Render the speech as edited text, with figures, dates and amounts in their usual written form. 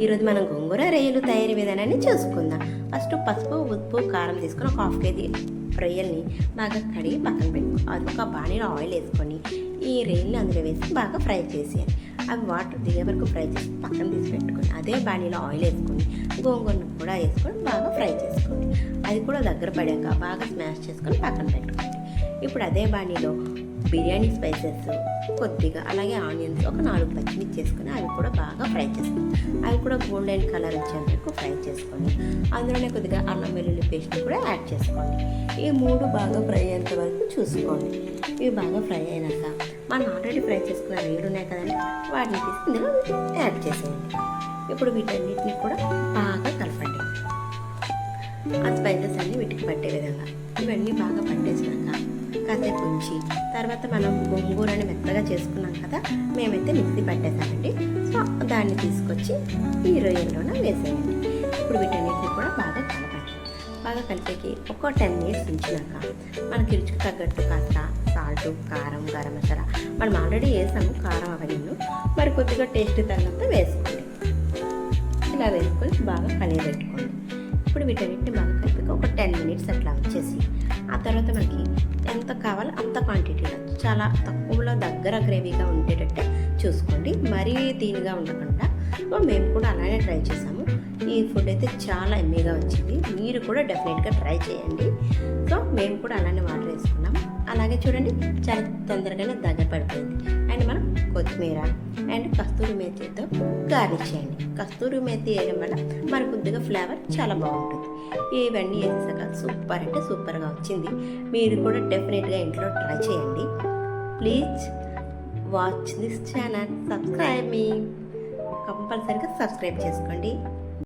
ఈరోజు మనం గోంగూర రొయ్యలు తయారీ విధానాన్ని చూసుకుందాం. ఫస్ట్ పసుపు, ఉప్పు, కారం తీసుకొని ఒక 1/2 కేజీ రొయ్యల్ని బాగా కడిగి పక్కన పెట్టుకో. అది ఒక బాణీలో ఆయిల్ వేసుకొని ఈ రొయ్యల్ని అందులో వేసి బాగా ఫ్రై చేసేయాలి. అవి వాటర్ దిగే వరకు ఫ్రై చేసి పక్కన తీసి పెట్టుకొని అదే బాణీలో ఆయిల్ వేసుకొని గోంగూరను కూడా వేసుకొని బాగా ఫ్రై చేసుకోండి. అది కూడా దగ్గర పడాక బాగా స్మాష్ చేసుకొని పక్కన పెట్టుకోండి. ఇప్పుడు అదే బాణీలో బిర్యానీ స్పైసెస్ కొద్దిగా, అలాగే ఆనియన్స్ ఒక 4 పచ్చిమిర్చి చేసుకొని అవి కూడా బాగా ఫ్రై చేసుకోండి. అవి కూడా గోల్డెన్ కలర్ వచ్చేంత వరకు ఫ్రై చేసుకొని అందులోనే కొద్దిగా అల్లం వెల్లుల్లి పేస్ట్ని కూడా యాడ్ చేసుకోండి. ఈ 3 బాగా ఫ్రై అయ్యేంత వరకు చూసుకోండి. ఇవి బాగా ఫ్రై అయినాక మనం ఆల్రెడీ ఫ్రై చేసుకున్న రొయ్యలు ఉన్నాయి కదండి, వాటిని తీసి ఇందులో యాడ్ చేసేయండి. ఇప్పుడు వీటన్నిటిని కూడా బాగా కలపండి. ఆ స్పైసెస్ అన్నీ వీటికి పట్టే విధంగా ఇవన్నీ బాగా పట్టేసినాక కాసేపు ఉంచి తర్వాత మనం గోంగూరని మెత్తగా చేసుకున్నాం కదా, మేమైతే మిక్సీ పట్టేసామండి. సో దాన్ని తీసుకొచ్చి ఈ రొయ్యల్లోనే వేసేయండి. ఇప్పుడు వీటన్నిటిని కూడా బాగా కలపండి. బాగా కలిపేకి ఒక 10 మినిట్స్ ఉంచినాక మనకి రుచికి తగ్గట్టు కాస్త సాల్ట్, కారం, గరం మసాలా మనం ఆల్రెడీ వేసాము కారం అవన్నీ, మరి కొద్దిగా టేస్ట్ తగినంత వేసుకోండి. ఇలా వేసుకొని బాగా కలియబెట్టుకోండి. ఇప్పుడు వీటన్నిటిని బాగా కలిపి ఒక 10 మినిట్స్ అట్లా వచ్చేసి ఆ తర్వాత మనకి ఎంత కావాలో అంత క్వాంటిటీలో చాలా తక్కువలో దగ్గర గ్రేవీగా ఉండేటట్టే చూసుకోండి. మరీ దీనిగా ఉండకుండా. మేము కూడా అలానే ట్రై చేసాము. ఈ ఫుడ్ అయితే చాలా ఎమ్మీగా వచ్చింది. మీరు కూడా డెఫినెట్గా ట్రై చేయండి. సో మేము కూడా అలానే వాటర్ వేసుకున్నాము. అలాగే చూడండి, చాలా తొందరగానే దగ్గర పడిపోయింది. అండ్ మనం కొత్తిమీర అండ్ కస్తూరి మేతితో గార్నిష్ చేయండి. కస్తూరి మేతి వేయడం వల్ల మన కొద్దిగా ఫ్లేవర్ చాలా బాగుంటుంది. ఇవన్నీ వేసాక సూపర్ అంటే సూపర్గా వచ్చింది. మీరు కూడా డెఫినెట్గా ఇంట్లో ట్రై చేయండి. Please watch this channel, subscribe మీ, కంపల్సరీగా సబ్స్క్రైబ్ చేసుకోండి.